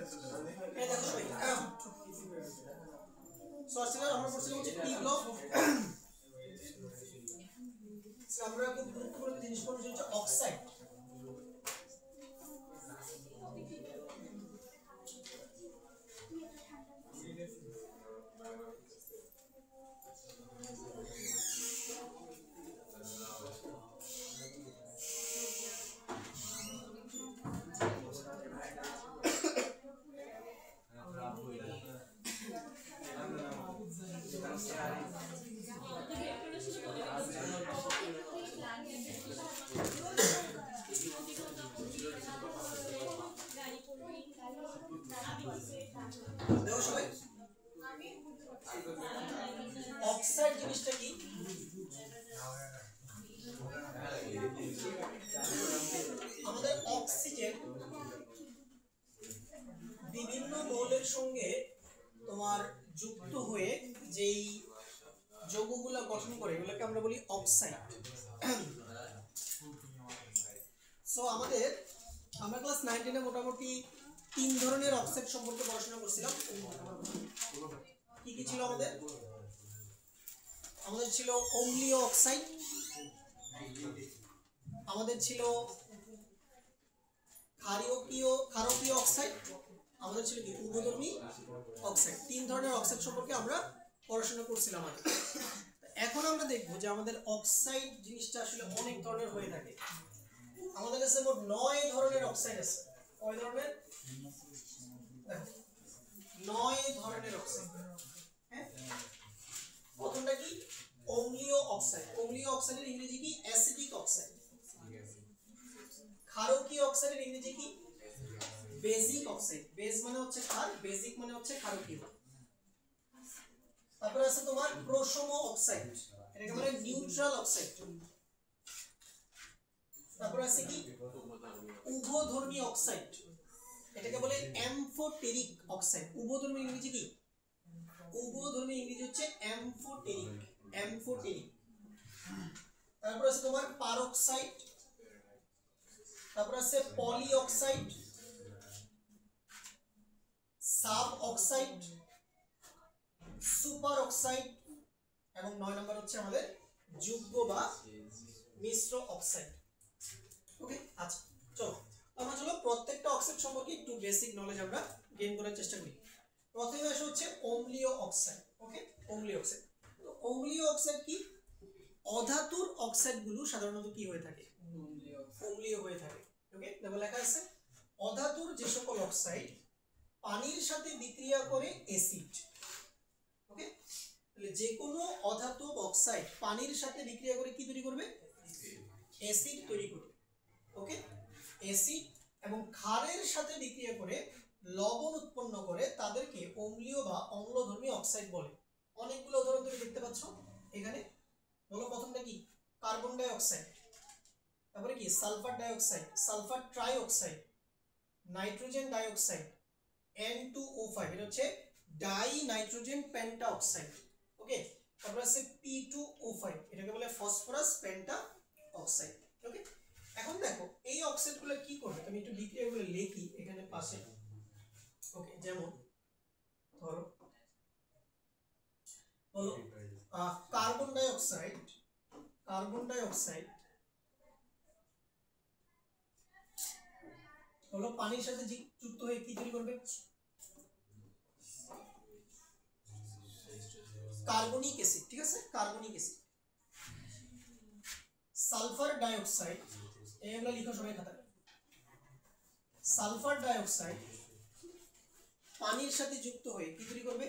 এই দেখো সবাই সর্সেলার আমরা পড়ছিলাম হচ্ছে পি ব্লক। আমরা খুব গুরুত্বপূর্ণ জিনিস পড়ছি হচ্ছে অক্সাইড। অক্সাইড জিনিসটা কি? আমাদের অক্সিজেন বিভিন্ন মৌলের সঙ্গে তোমার যুক্ত হয়ে যেই যৌগগুলো গঠন করে এগুলোকে আমরা বলি অক্সাইড। সো আমরা ক্লাস 9 এ মোটামুটি 3 ধরনের অক্সাইড সম্পর্কে পড়াশোনা করছিলাম। কি কি ছিল আমাদের? আমাদের ছিল অম্লীয় অক্সাইড, আমাদের ছিল ক্ষারকীয় অক্সাইড, আমাদের ছিল কি উভধর্মী অক্সাইড। 3 ধরনের অক্সাইড সম্পর্কে আমরা পড়াশোনা করছিলাম আগে। এখন আমরা দেখব যে আমাদের অক্সাইড জিনিসটা আসলে অনেক ধরনের হয়ে থাকে। আমাদের কাছে মোট 9 ধরনের অক্সাইড আছে। কয় ধরনের? 9 ধরনের অক্সাইড। হ্যাঁ, প্রথমটা কি? অম্লীয় অক্সাইড। অম্লীয় অক্সাইডের ইংরেজি কি? Acidic oxide. ক্ষারকীয় অক্সাইডের ইংরেজি কি? Basic oxide. বেস মানে হচ্ছে ক্ষার, বেসিক মানে হচ্ছে ক্ষারকীয়। তারপর আছে তোমার প্রশম অক্সাইড, এটাকে বলে নিউট্রাল অক্সাইড। তারপর আছে কি? উভধর্মী অক্সাইড, এটাকে বলে অ্যামফোটেরিক অক্সাইড। উভধর্মী ইংরেজি কি? উভধর্মী ইংরেজি হচ্ছে অ্যামফোটেরিক। অ্যামফোটেরিক। তারপর আছে তোমার পারক্সাইড, তারপর আছে poly oxide, sub oxide, super oxide এবং 9 নম্বর হচ্ছে আমাদের যুগ্ম বা মিশ্র অক্সাইড। ওকে, আচ্ছা চলো প্রত্যেকটা অক্সাইড সম্পর্কে একটু বেসিক নলেজ আমরা গেইন করার চেষ্টা করি। প্রথমে আসে হচ্ছে অম্লীয় অক্সাইড। ওকে, অম্লীয় অক্সাইড। তো অম্লীয় অক্সাইড কি? অধাতুর অক্সাইডগুলো সাধারণত কি হয়ে থাকে? অম্লীয় হয়ে থাকে। ওকে, দেখো লেখা আছে অধাতুর যে সকল অক্সাইড পানির সাথে বিক্রিয়া করে অ্যাসিড। ওকে, তাহলে যে কোনো অধাতব অক্সাইড পানির সাথে বিক্রিয়া করে কি তৈরি করবে? অ্যাসিড তৈরি করবে। ওকে, অ্যাসিড এবং ক্ষারের সাথে বিক্রিয়া করে লবণ উৎপন্ন করে তাদেরকে অম্লীয় বা অম্লধর্মী অক্সাইড বলে। অনেকগুলো উদাহরণ তুমি দেখতে পাচ্ছ এখানে। বলো প্রথমটা কি? কার্বন ডাই অক্সাইড, তারপরে কি? Sulphur di oxide, sulphur tri oxide, nitrogen di oxide, N2O5, এটা হচ্ছে di nitrogen penta oxide. Okay, তারপর আছে P2O5, এটাকে বলে ফসফরাস পেন্টা অক্সাইড। ওকে, এখন দেখো এই অক্সাইডগুলো কি করবে, আমি একটু বিক্রিয়াগুলো লিখি এখানে পাশে। ওকে, যেমন ধরো বলো কার্বন ডাই অক্সাইড হলো পানির সাথে যুক্ত হয়ে কি তৈরি করবে? Carbonic acid. ঠিক আছে, carbonic acid. Sulphur di oxide, এগুলো লিখো সবাই খাতায়। সালফার ডাই অক্সাইড পানির সাথে যুক্ত হয়ে কি তৈরি করবে?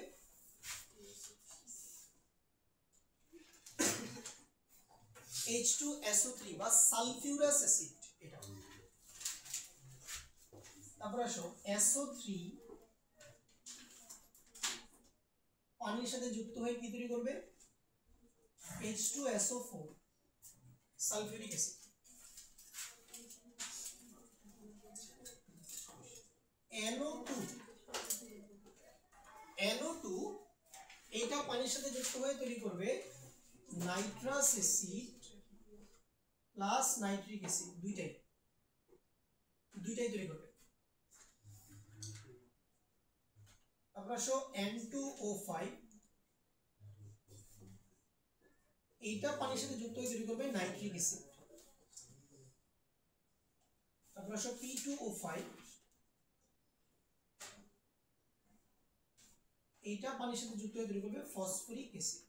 H2SO3 বা সালফিউরাস অ্যাসিড এটা। তারপর আসো SO3 পানির সাথে যুক্ত হয়ে কি তৈরি করবে? H2SO4 sulphuric acid. NO2 এইটা পানির সাথে যুক্ত হয়ে তৈরি করবে nitrous acid plus nitric acid, দুইটাই তৈরি করবে। তারপর আসো N2O5, এইটা পানির সাথে যুক্ত হয়ে তৈরি করবে নাইট্রিক অ্যাসিড। তারপর আসো P2O5, এইটা পানির সাথে যুক্ত হয়ে তৈরি করবে ফসফরিক অ্যাসিড।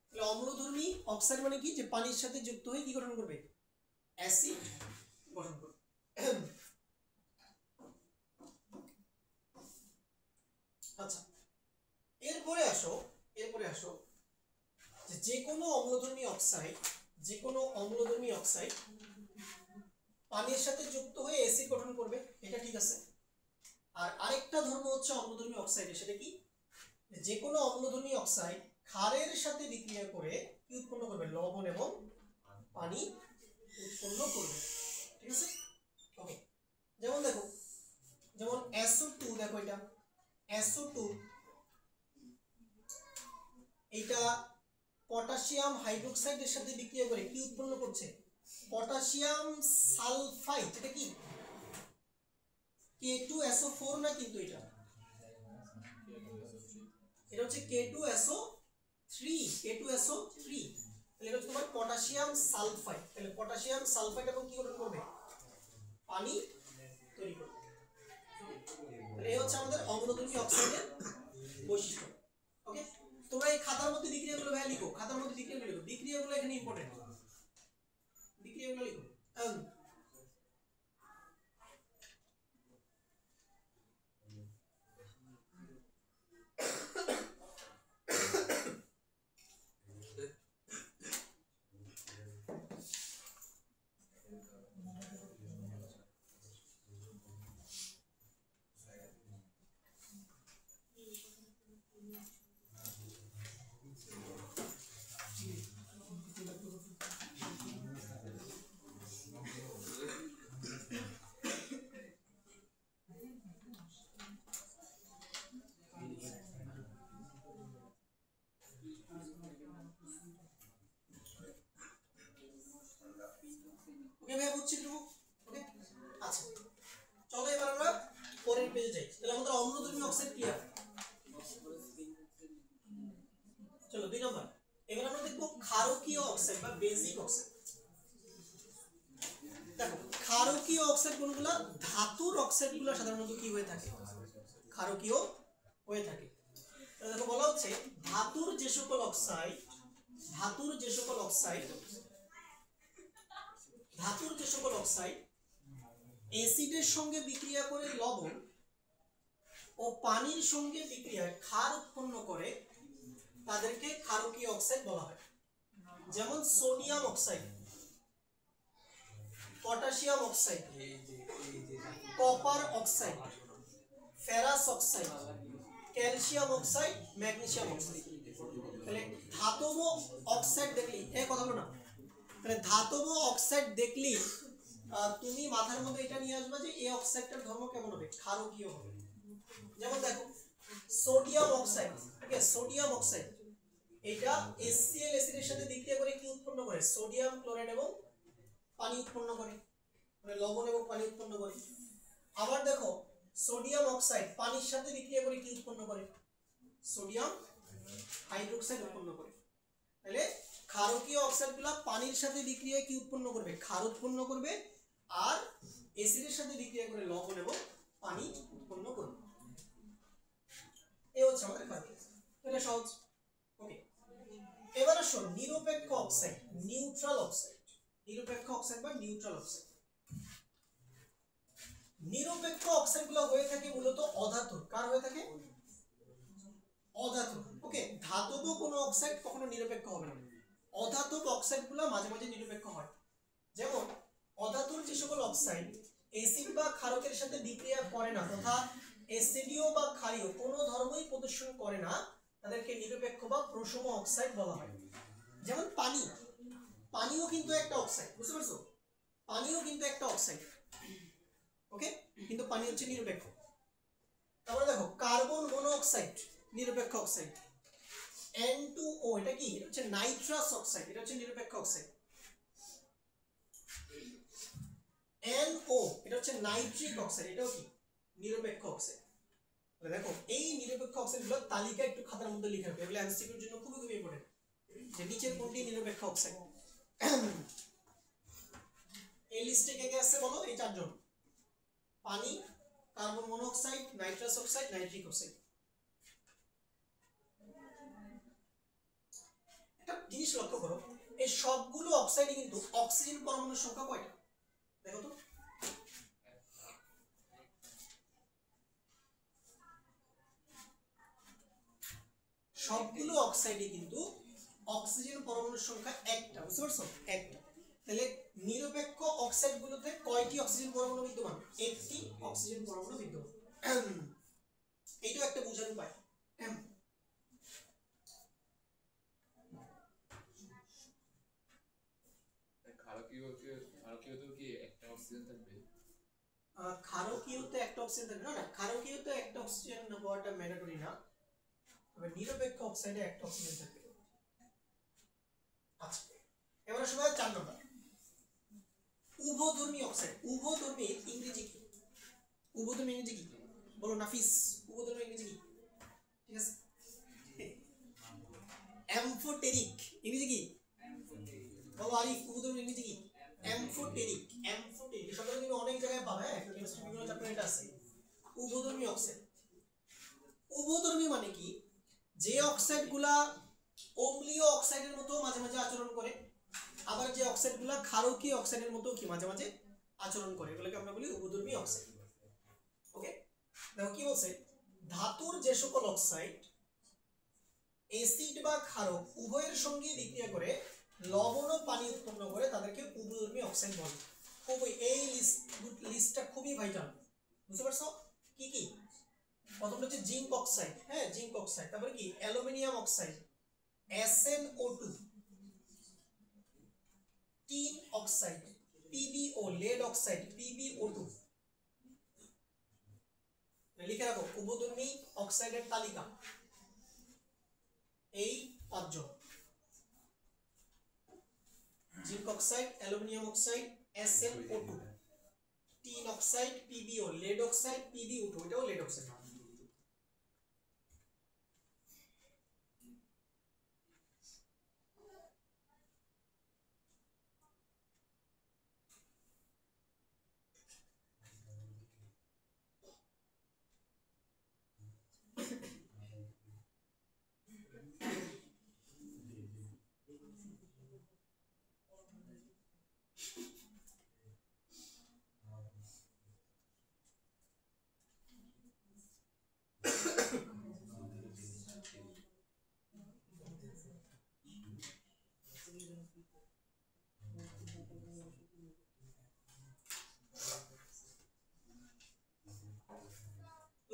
তাহলে অম্লধর্মী অক্সাইড মানে কি, যে পানির সাথে যুক্ত হয়ে কি গঠন করবে, অ্যাসিড গঠন করবে। আচ্ছা, এরপরে আসো যে কোনো অম্লধর্মী অক্সাইড পানির সাথে যুক্ত হয়ে অ্যাসিড গঠন করবে, এটা ঠিক আছে। আর আরেকটা ধর্ম হচ্ছে অম্লধর্মী অক্সাইডের, সেটা কি, যে কোনো অম্লধর্মী অক্সাইড ক্ষারের সাথে বিক্রিয়া করে কি উৎপন্ন করবে, লবণ এবং পানি উৎপন্ন করবে, ঠিক আছে। ওকে, যেমন দেখো, যেমন SO2, দেখো এটা SO2, এটা পটাশিয়াম হাইড্রোক্সাইডের সাথে বিক্রিয়া করে কি উৎপন্ন করছে, পটাশিয়াম সালফাইড। এটা কি K2SO4 না, কিন্তু এটা হচ্ছে K2SO3, তাহলে এটা হচ্ছে তোমার পটাশিয়াম সালফাইড। তাহলে পটাশিয়াম সালফাইড এবং কি গঠন করবে, পানি তৈরি করবে। তাহলে এই হচ্ছে আমাদের অম্লধর্মী অক্সাইডের বৈশিষ্ট্য। ওকে, তোমরা এই খাতার মধ্যে বিক্রিয়াগুলো ভাই লিখো, খাতার মধ্যে বিক্রিয়াগুলো লিখো, বিক্রিয়াগুলো এখানে ইম্পর্টেন্ট, বিক্রিয়াগুলো লিখো। ওকে ভাই, বুঝছি তো। ওকে, আচ্ছা চলো এবার আমরা পরের পেজে যাই। তাহলে আমাদের অম্লধর্মী অক্সাইড ক্লিয়ার। চলো 2 নম্বর, এবার আমরা দেখব ক্ষারকীয় অক্সাইড বা বেসিক অক্সাইড। দেখো, ক্ষারকীয় অক্সাইড কোনগুলো, ধাতুর অক্সাইডগুলো সাধারণত কি হয়ে থাকে, ক্ষারকীয় হয়ে থাকে। তাহলে দেখো বলা হচ্ছে ধাতুর যে সকল অক্সাইড অ্যাসিডের সঙ্গে বিক্রিয়া করে লবণ ও পানির সঙ্গে বিক্রিয়ায় ক্ষার উৎপন্ন করে, তাদেরকে ক্ষারকীয় অক্সাইড বলা হয়। যেমন sodium oxide, potassium oxide, copper oxide, ferrous oxide, calcium oxide, magnesium oxide. তাহলে ধাতব অক্সাইড দেখলি, এই কথা বলো না, তাহলে ধাতব অক্সাইড দেখলি তুমি মাথার মধ্যে এটা নিয়ে আসবে যে এই অক্সাইডটার ধর্ম কেমন হবে, ক্ষারকীয় হবে। যেমন দেখো সোডিয়াম অক্সাইড, ঠিক আছে, সোডিয়াম অক্সাইড এটা HCl অ্যাসিডের সাথে বিক্রিয়া করে কি উৎপন্ন করে, সোডিয়াম ক্লোরাইড এবং পানি উৎপন্ন করে, মানে লবণ এবং পানি উৎপন্ন করে। আবার দেখো সোডিয়াম অক্সাইড পানির সাথে বিক্রিয়া করে কি উৎপন্ন করে, সোডিয়াম হাইড্রোক্সাইড উৎপন্ন করে। তাহলে ক্ষারকীয় অক্সাইডগুলো পানির সাথে বিক্রিয়ায় কি উৎপন্ন করবে, ক্ষার উৎপন্ন করবে, আর অ্যাসিডের সাথে বিক্রিয়া করে লবণ এবং পানি উৎপন্ন করবে। এই হচ্ছে আমাদের ক্ষারকীয়, এটা সহজ। ওকে, এবার আসো নিরপেক্ষ অক্সাইড, নিউট্রাল অক্সাইড। নিরপেক্ষ অক্সাইড বা নিউট্রাল অক্সাইড, নিরপেক্ষ অক্সাইডগুলো হয়ে থাকে মূলত অধাতুর। কার হয়ে থাকে, অধাতুর। ওকে, ধাতব কোনো অক্সাইড কখনো নিরপেক্ষ হবে না, অধাতব অক্সাইডগুলো মাঝে মাঝে নিরপেক্ষ হয়। যেমন অধাতুর যে সকল অক্সাইড অ্যাসিড বা ক্ষারকের সাথে বিক্রিয়া করে না, তথা অ্যাসিডীয় বা ক্ষারীয় কোনো ধর্মই প্রদর্শন করে না, তাদেরকে নিরপেক্ষ বা প্রশম অক্সাইড বলা হয়। যেমন পানি, পানিও কিন্তু একটা অক্সাইড, বুঝতে পারছো, পানিও কিন্তু একটা অক্সাইড। ওকে, কিন্তু পানি হচ্ছে নিরপেক্ষ। তারপরে দেখো কার্বন মনোক্সাইড, নিরপেক্ষ অক্সাইড। N2O, এটা কি, এটা হচ্ছে নাইট্রাস অক্সাইড, এটা হচ্ছে নিরপেক্ষ অক্সাইড। ও এটা হচ্ছে নাইট্রিক অক্সাইড, এটাও কি নিরপেক্ষ অক্সাইড। তাহলে দেখো এই নিরপেক্ষ অক্সাইডগুলোর তালিকা একটু খাতার মধ্যে লিখে রাখো, এগুলো এমসিকিউর জন্য খুবই খুবই ইম্পর্টেন্ট, যে নিচের কোনটি নিরপেক্ষ অক্সাইড। এই লিস্টে কে কে আছে বলো, এই চারজন, পানি, carbon monoxide, nitrous oxide, nitric oxide. একটা জিনিস লক্ষ্য করো, এই সবগুলো অক্সাইডে কিন্তু অক্সিজেন পরমাণুর সংখ্যা কয়টা দেখো তো। সবগুলো অক্সাইডে কিন্তু অক্সিজেন পরমাণুর সংখ্যা একটা, বুঝতে পারছো, একটা। তাহলে নিরপেক্ষ অক্সাইডগুলোতে কয়টি অক্সিজেন পরমাণু বিদ্যমান? একটি অক্সিজেন পরমাণু বিদ্যমান। এইটাও একটা বোঝার উপায়। ক্ষারকীয়তে একটা অক্সিজেন থাকবে না, ক্ষারকীয়তে একটা অক্সিজেন হওয়াটা ম্যান্ডেটরি না, তবে নিরপেক্ষ অক্সাইডে একটা অক্সিজেন থাকবে। আচ্ছা, এবারে সবাই 4 নম্বর, উভধর্মী অক্সাইড। উভধর্মীর ইংরেজি কি? উভধর্মী ইংরেজি কি বলো নাফিস, উভধর্মী ইংরেজি কি? ঠিক আছে, অ্যামফোটেরিক ইংরেজি কি বলো আরিফ, উভধর্মী ইংরেজি কি? অ্যামফোটেরিক। অ্যামফোটেরিক শব্দটা তুমি অনেক জায়গায় পাবে, হ্যাঁ, কেমিস্ট্রি বিভিন্ন চ্যাপ্টারে এটা আছে। উভধর্মী অক্সাইড, উভধর্মী মানে কি? যে অক্সাইডগুলা অম্লীয় অক্সাইডের মতো মাঝে মাঝে আচরণ করে, আবার যে অক্সাইডগুলা ক্ষারকীয় অক্সাইডের মতো কি মাঝে মাঝে আচরণ করে, এগুলোকে আমরা বলি উভধর্মী অক্সাইড। ওকে, দেখো কি বলছে, ধাতুর যে সকল অক্সাইড অ্যাসিড বা ক্ষারক উভয়ের সঙ্গে বিক্রিয়া করে লবণ ও পানি উৎপন্ন করে তাদেরকে উভধর্মী অক্সাইড বলে। খুবই এই লিস্টটা খুবই ভাইটাল, বুঝতে পারছো? কি কি? প্রথমটা হচ্ছে জিঙ্ক অক্সাইড, হ্যাঁ জিঙ্ক অক্সাইড, তারপরে কি aluminium oxide SnO2, tin oxide PbO, lead oxide PbO2। লিখে রাখো উভধর্মী অক্সাইডের তালিকা, এই 5 জন, zinc oxide, aluminium oxide SnO2, tin oxide PbO, lead oxide PbO2, এটাও লেড অক্সাইড।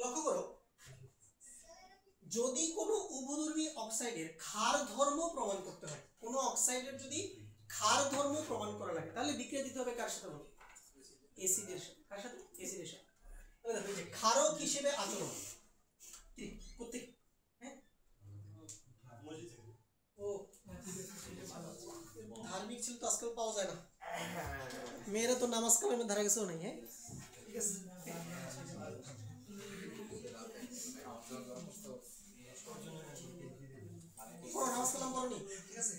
লক্ষ্য করো, যদি কোনো উভধর্মী অক্সাইডের ক্ষার ধর্ম প্রমাণ করতে হয়, কোনো অক্সাইডের যদি ক্ষার ধর্ম প্রমাণ করা লাগে, তাহলে বিক্রিয়া দিতে হবে কার সাথে বলো? অ্যাসিডের সাথে। কার সাথে? অ্যাসিডের সাথে। তাহলে দেখো যে ক্ষারক হিসেবে আচরণ করতে, হ্যাঁ ও ধার্মিক ছিল তো আজকাল পাওয়া যায় না, মেয়েরা তো নামাজ কালামের ধারা গেছেও নাই, হ্যাঁ ঠিক আছে। নামাজ কালাম পড়নি, ঠিক আছে,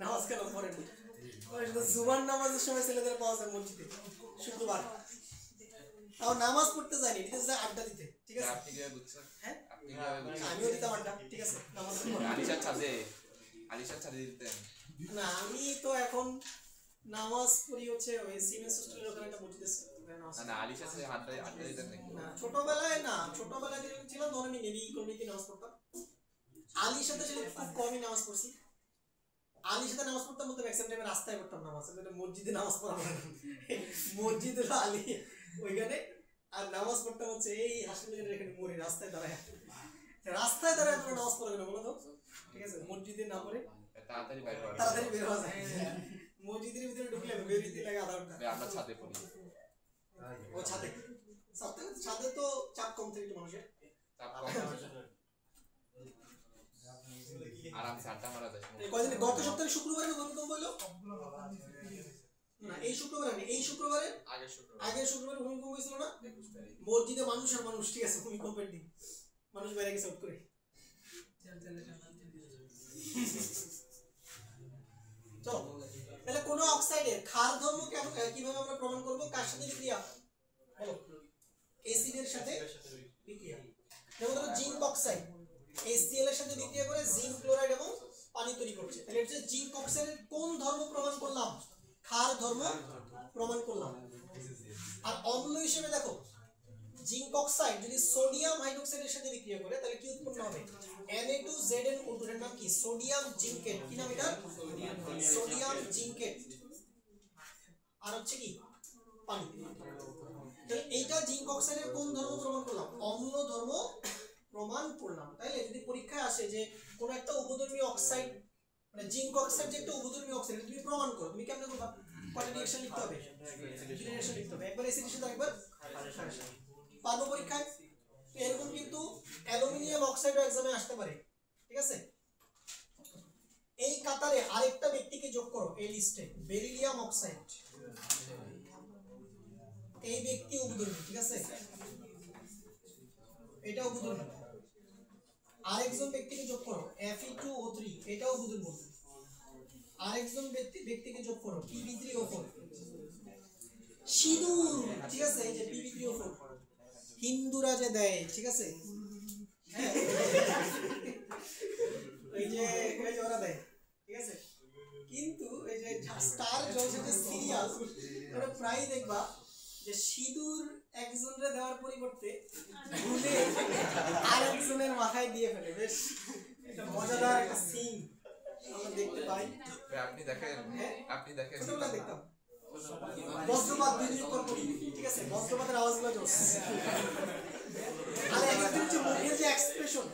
নামাজ কালাম পড়েনি, জুমার নামাজের সময় ছেলেদের পাওয়া যায় মসজিদে শুক্রবার, তাও নামাজ পড়তে যায়নি, ঠিক আছে, আড্ডা দিতে, ঠিক আছে। হ্যাঁ আমিও দিতাম আড্ডা, ঠিক আছে, নামাজ না, আমি তো এখন নামাজ পড়ি হচ্ছে ওই সিমেন্স হোস্টেলের ওখানে একটা মসজিদ আছে, না আলিশার সাথে আড্ডা দিতেন নাকি? না ছোটবেলায় না, ছোটবেলায় যেদিন ছিলাম তখন আমি নেভি ইকোনমিতে নামাজ পড়তাম। আলীর সাথে ছিল খুব কমই নামাজ পড়ছি, আলীর সাথে নামাজ পড়তাম বলতে ম্যাক্সিমাম টাইমে রাস্তায় পড়তাম নামাজ, মসজিদে নামাজ পড়া হয় না, মসজিদ হলো আলী ওইখানে, আর নামাজ পড়তাম হচ্ছে এই হাসপাতালের এখানে মোড়ে রাস্তায় দাঁড়ায়, রাস্তায় দাঁড়ায় তোমরা নামাজ পড়বে না বলো তো, ঠিক আছে, মসজিদে না পড়ে তাড়াতাড়ি বের হওয়া যায়, মসজিদের ভিতরে ঢুকলে বের হইতে লাগে আধা ঘন্টা। আমরা ছাদে পড়ি, ও ছাদে, ছাদে তো চাপ কম থাকে একটু মানুষের, চাপ কম আরামসে আড্ডা মারা যায়। কয়দিন গত সপ্তাহে শুক্রবারে ভূমিকম্প হলো না, এই শুক্রবারে না, এই শুক্রবারে আগের শুক্রবারে ভূমিকম্প হয়েছিল না? মসজিদে মানুষ আর মানুষ, ঠিক আছে, ভূমিকম্পের দিন মানুষ বাইরে গেছে আউট করে। চলো তাহলে কোন অক্সাইডের ক্ষার ধর্ম কিভাবে আমরা প্রমাণ করব? কার সাথে বিক্রিয়া? বলো। অ্যাসিডের সাথে বিক্রিয়া। যেমন ধরো জিঙ্ক অক্সাইড HCl এর সাথে বিক্রিয়া করে জিঙ্ক ক্লোরাইড এবং পানি তৈরি করছে। তাহলে এটা হচ্ছে জিঙ্ক অক্সাইডের কোন ধর্ম প্রমাণ করলাম? ক্ষার ধর্ম প্রমাণ করলাম। আর অম্ল হিসেবে দেখো, জিঙ্ক অক্সাইড যদি সোডিয়াম হাইড্রোক্সাইডের সাথে বিক্রিয়া করে তাহলে কি উৎপন্ন হবে? Na2ZnO2 এর নাম কি? সোডিয়াম জিঙ্কেট। কি নাম এটা? সোডিয়াম জিঙ্কেট। আর হচ্ছে কি? পানি। তাহলে এইটা জিঙ্ক অক্সাইডের কোন ধর্ম প্রমাণ করলাম? অম্ল ধর্ম প্রমাণ করলাম। তাইলে যদি পরীক্ষায় আসে যে কোন একটা উপধর্মী অক্সাইড, মানে জিঙ্ক অক্সাইড যে একটা উপধর্মী অক্সাইড, তুমি প্রমাণ করো, তুমি কেমনে করবা? কয়টা রিঅ্যাকশন লিখতে হবে? দুটো রিঅ্যাকশন লিখতে হবে, একবার অ্যাসিডের সাথে একবার ক্ষারের সাথে। পারবো পরীক্ষায়? এরকম কিন্তু অ্যালুমিনিয়াম অক্সাইডও एग्जाम এ আসতে পারে, ঠিক আছে? এই কাতারে আরেকটা ব্যক্তিকে যোগ করো এই লিস্টে, বেরিলিয়াম অক্সাইড। এই ব্যক্তি উপধর্মী, ঠিক আছে, এটা উপধর্মী। আরেকজন ব্যক্তিকে যোগ করো Fe2O3, এটাও উপধর্মী। আরেকজন ব্যক্তিকে যোগ করো Pb3O4। সিঁদুর, ঠিক আছে, এই যে Pb3O4 হিন্দুরা যে দেয়, ঠিক আছে, হ্যাঁ এই যে ওরা দেয়, ঠিক আছে। কিন্তু এই যে স্টার জলসা যে সিরিয়াল, ওটা প্রায় দেখবা যে সিঁদুর একজনের দেওয়ার পরিবর্তে ভুলে আরেকজনের মাথায় দিয়ে ফেলে। বেশ এটা মজাদার একটা সিন আমরা দেখতে পাই। আপনি দেখেন, আপনি দেখেন, ছোটবেলা দেখতাম বজ্রপাত বিদ্যুৎ কর্পূরী, ঠিক আছে, বজ্রপাতের আওয়াজগুলো জোস। আর একদিন হচ্ছে মুখের যে এক্সপ্রেশন,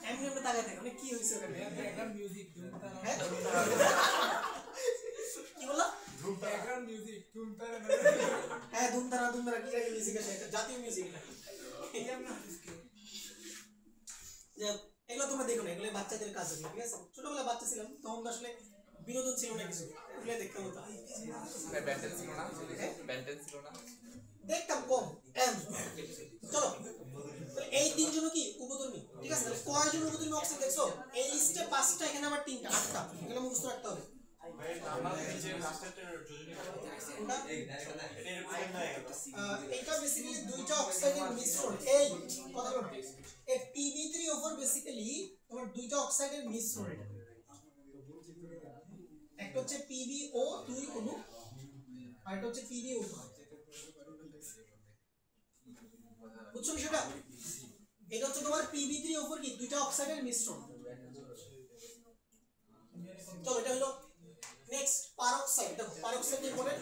এমনি এমনি তাকায় থাকে, মানে কি হয়েছে ওখানে? ব্যাকগ্রাউন্ড মিউজিক, হ্যাঁ কি বললা? ব্যাকগ্রাউন্ড মিউজিক, ধুমতারা, হ্যাঁ ধুমতারা ধুমতারা কি জাতীয় মিউজিক আছে, এটা জাতীয় মিউজিক এটা। এগুলো তোমরা দেখো না, এগুলো বাচ্চাদের কাজ, ঠিক আছে। ছোটবেলা বাচ্চা ছিলাম তখন তো আসলে বিনোদন ছিল না কিছু, এগুলো দেখতাম হতো। ব্যান্ডেল ছিল না, ব্যান্ডেল ছিল না, দেখতাম কম। চলো এই তিনজন কি উপধর্মী, ঠিক আছে। তাহলে কয়জন উপধর্মী অক্সাইড দেখছো? এই লিস্টে 5টা, এখানে আবার 3টা, 8টা, এগুলো মুখস্থ রাখতে হবে। এটা বেসিক্যালি দুইটা অক্সাইডের মিশ্রণ। এই কথা বলো, এই Pb3O4 বেসিক্যালি তোমার দুইটা অক্সাইডের মিশ্রণ। একটা হচ্ছে PbO2 অণু আর একটা হচ্ছে PbO2। বুঝছো বিষয়টা? এটা হচ্ছে তোমার Pb3O4 কি দুইটা অক্সাইডের মিশ্রণ। চলো এটা হলো নেক্সট পারক্সাইড। দেখো পারক্সাইড ইম্পর্টেন্ট।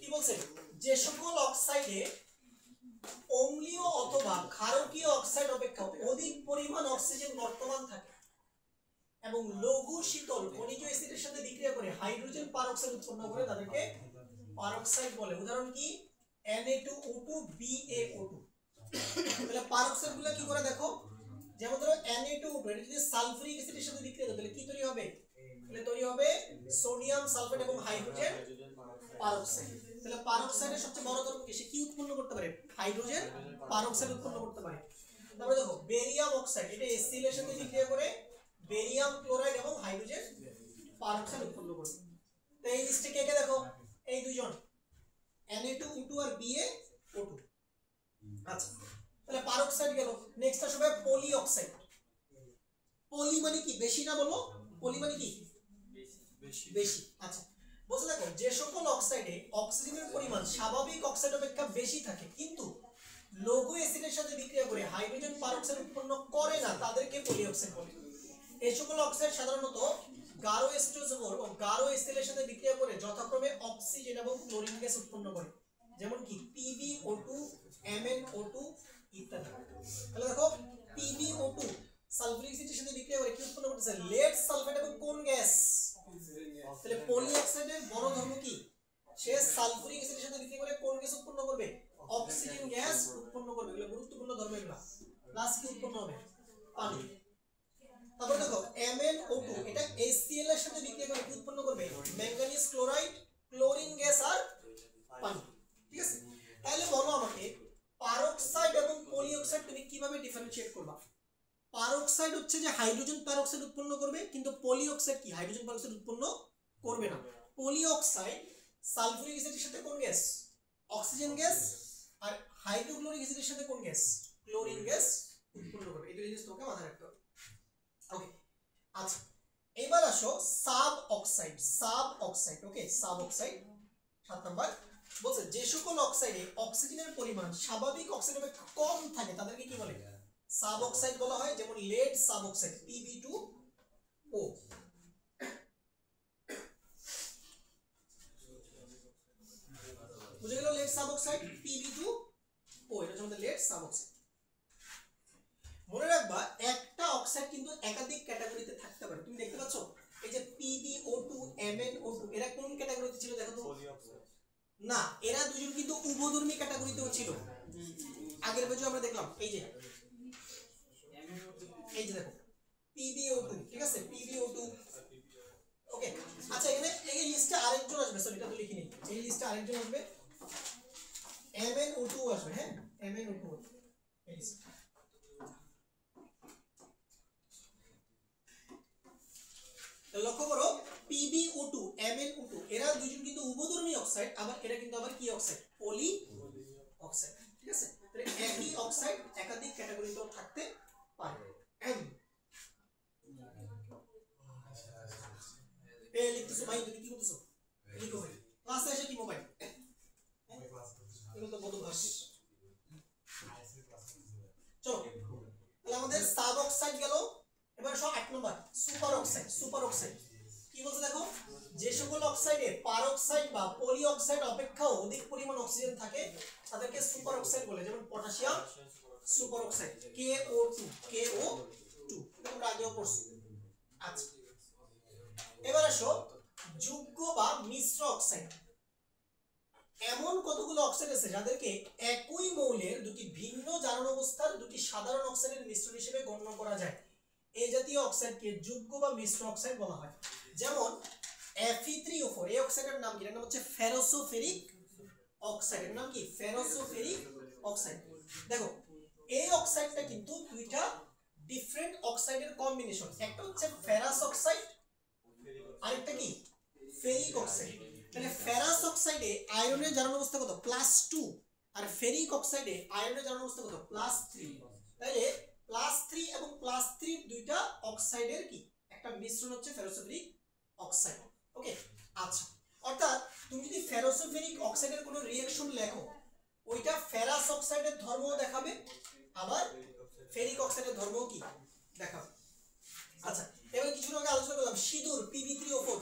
কি বলছে? যে সকল অক্সাইডে অম্লীয় অথবা ক্ষারকীয় অক্সাইড অপেক্ষা অধিক পরিমাণ অক্সিজেন বর্তমান থাকে এবং লঘু শীতল খনিজ অ্যাসিডের সাথে বিক্রিয়া করে হাইড্রোজেন পারক্সাইড উৎপন্ন করে, তাদেরকে পারক্সাইড বলে। উদাহরণ কি? Na2O2 BaO2। তাহলে পারক্সাইডগুলো কি করে দেখো, যেমন ধরো Na2O2 এটা যদি সালফিউরিক অ্যাসিডের সাথে বিক্রিয়া করে তাহলে কি তৈরি হবে? তাহলে তৈরি হবে সোডিয়াম সালফেট এবং হাইড্রোজেন পারক্সাইড। তাহলে পারক্সাইডের সবচেয়ে বড় ধর্ম কি? সে কি উৎপন্ন করতে পারে? হাইড্রোজেন পারক্সাইড উৎপন্ন করতে পারে। তারপরে দেখো বেরিয়াম অক্সাইড, এটা HCl এর সাথে বিক্রিয়া করে বেরিয়াম ক্লোরাইড এবং হাইড্রোজেন পারক্সাইড উৎপন্ন করবে। তো এই লিস্টে কে কে দেখো? এই দুইজন Na2O2 আর BaO2। আচ্ছা তাহলে পারক্সাইড গেল। নেক্সট আসবে পলি অক্সাইড। পলি মানে কি? বেশি না বলো? পলি মানে কি? বেশি। আচ্ছা বলতে দেখো যে সকল অক্সাইডে অক্সিজেনের পরিমাণ স্বাভাবিক অক্সাইড অপেক্ষা বেশি থাকে কিন্তু লঘু অ্যাসিডের সাথে বিক্রিয়া করে হাইড্রোজেন পারক্সাইড উৎপন্ন করে না, তাদেরকে পলি অক্সাইড বলে। এই সকল অক্সাইড সাধারণত গাঢ় H2SO4 ও গাঢ় HCl এর সাথে বিক্রিয়া করে যথাক্রমে অক্সিজেন এবং ক্লোরিন গ্যাস উৎপন্ন করে, যেমন কি PbO2, MnO2 ইত্যাদি। তাহলে দেখো PbO2 সালফিউরিক অ্যাসিডের সাথে বিক্রিয়া করে কি উৎপন্ন করতেছে? লেড সালফেট এবং কোন গ্যাস? তাহলে পলি অক্সাইডের বড় ধর্ম কি? সে সালফিউরিক অ্যাসিডের সাথে বিক্রিয়া করে কোন গ্যাস উৎপন্ন করবে? অক্সিজেন গ্যাস উৎপন্ন করবে। এগুলো গুরুত্বপূর্ণ ধর্ম। এগুলো প্লাস কি উৎপন্ন হবে? পানি। তারপর দেখো MnO2 এটা HCl এর সাথে বিক্রিয়া করে কি উৎপন্ন করবে ম্যাঙ্গানিজ ক্লোরাইড ক্লোরিন গ্যাস আর পানি ঠিক আছে তাহলে বলো আমাকে পারক্সাইড এবং পলিঅক্সাইড তুমি কিভাবে ডিফারেন্সিয়েট করবা পারক্সাইড হচ্ছে যে হাইড্রোজেন পারক্সাইড উৎপন্ন করবে কিন্তু পলিঅক্সাইড কি হাইড্রোজেন পারক্সাইড উৎপন্ন করবে না পলিঅক্সাইড সালফিউরিক অ্যাসিডের সাথে কোন গ্যাস অক্সিজেন গ্যাস আর হাইড্রোক্লোরিক অ্যাসিডের সাথে কোন গ্যাস ক্লোরিন গ্যাস উৎপন্ন করবে এই দুটো জিনিস তোমাকে মাথায় রাখতে হবে ওকে আচ্ছা এবার আসো সাব অক্সাইড ওকে সাব অক্সাইড 7 নাম্বার বলছে যে সকল অক্সাইডে অক্সিজেনের পরিমাণ স্বাভাবিক অক্সিজেনের থেকে কম থাকে তাদেরকে কি বলে সাব অক্সাইড বলা হয় যেমন lead সাব অক্সাইড Pb2O বুঝে গেল lead সাব অক্সাইড Pb2O এটা হচ্ছে আমাদের lead সাব অক্সাইড মনে রাখবা একটা অক্সাইড কিন্তু একাধিক ক্যাটাগরিতে থাকতে পারে তুমি দেখতে পাচ্ছ এই যে PbO2 MnO2 এরা কোন ক্যাটাগরিতে ছিল দেখো তো না এরা দুজন কিন্তু উভধর্মী ক্যাটাগরিতেও ছিল আগের পেজে আমরা দেখলাম এই যে দেখো PbO2 ঠিক আছে PbO2 ওকে আচ্ছা এখানে এই লিস্টে আরেকজন আসবে সরি এটা তো লিখি নেই এই লিস্টে আরেকজন আসবে MnO2 আসবে হ্যাঁ MnO2 এই লিস্ট লক্ষ্য করো PbO2 MnO2 এরা দুজন কিন্তু উভধর্মী অক্সাইড আবার এরা কিন্তু আবার কি অক্সাইড পলি অক্সাইড ঠিক আছে তাহলে একই অক্সাইড একাধিক ক্যাটাগরিতেও থাকতে পারে এই লিখতেছো ভাই তুমি কি করতেছো লিখো ভাই ক্লাসে এসে কি মোবাইল এগুলো তো বদভ্যাস চলো তাহলে আমাদের সাব অক্সাইড গেল এবার সব 8 নম্বর সুপার অক্সাইড কি বলছে দেখো যে সকল অক্সাইডে পারক্সাইড বা পলিঅক্সাইড অপেক্ষা অধিক পরিমাণ অক্সিজেন থাকে তাদেরকে সুপার অক্সাইড বলে যেমন পটাশিয়াম সুপার অক্সাইড KO2 তোমরা আগেও পড়ছো আচ্ছা এবার আসো যুগ্ম বা মিশ্র অক্সাইড এমন কতগুলো অক্সাইড আছে যাদেরকে একই মৌলের দুটি ভিন্ন জারণ অবস্থার দুটি সাধারণ অক্সাইডের মিশ্রণ হিসেবে গণ্য করা যায় এই জাতীয় অক্সাইডকে যুগ্ম বা মিশ্র অক্সাইড বলা হয় যেমন Fe3O4 এই অক্সাইডের নাম কি এর নাম হচ্ছে ফেরোসোফেরিক অক্সাইড এর নাম কি ফেরোসোফেরিক অক্সাইড দেখো এই অক্সাইডটা কিন্তু দুইটা ডিফারেন্ট অক্সাইডের কম্বিনেশন একটা হচ্ছে ফেরাস অক্সাইড আরেকটা কি ফেরিক অক্সাইড তাহলে ফেরাস অক্সাইডে আয়রনের জারণ অবস্থা কত +2 আর ফেরিক অক্সাইডে আয়রনের জারণ অবস্থা কত +3 তাহলে +3 এবং +3 দুইটা অক্সাইডের কি একটা মিশ্রণ হচ্ছে ফেরোসোফেরিক অক্সাইড ওকে আচ্ছা অর্থাৎ তুমি যদি ফেরোসোফেরিক অক্সাইডের কোনো রিঅ্যাকশন লেখো ওইটা ফেরাস অক্সাইডের ধর্ম দেখাবে আবার ফেরিক অক্সাইডের ধর্ম কি দেখাবে আচ্ছা এবার কিছু আগে আলোচনা করলাম সিঁদুর Pb3O4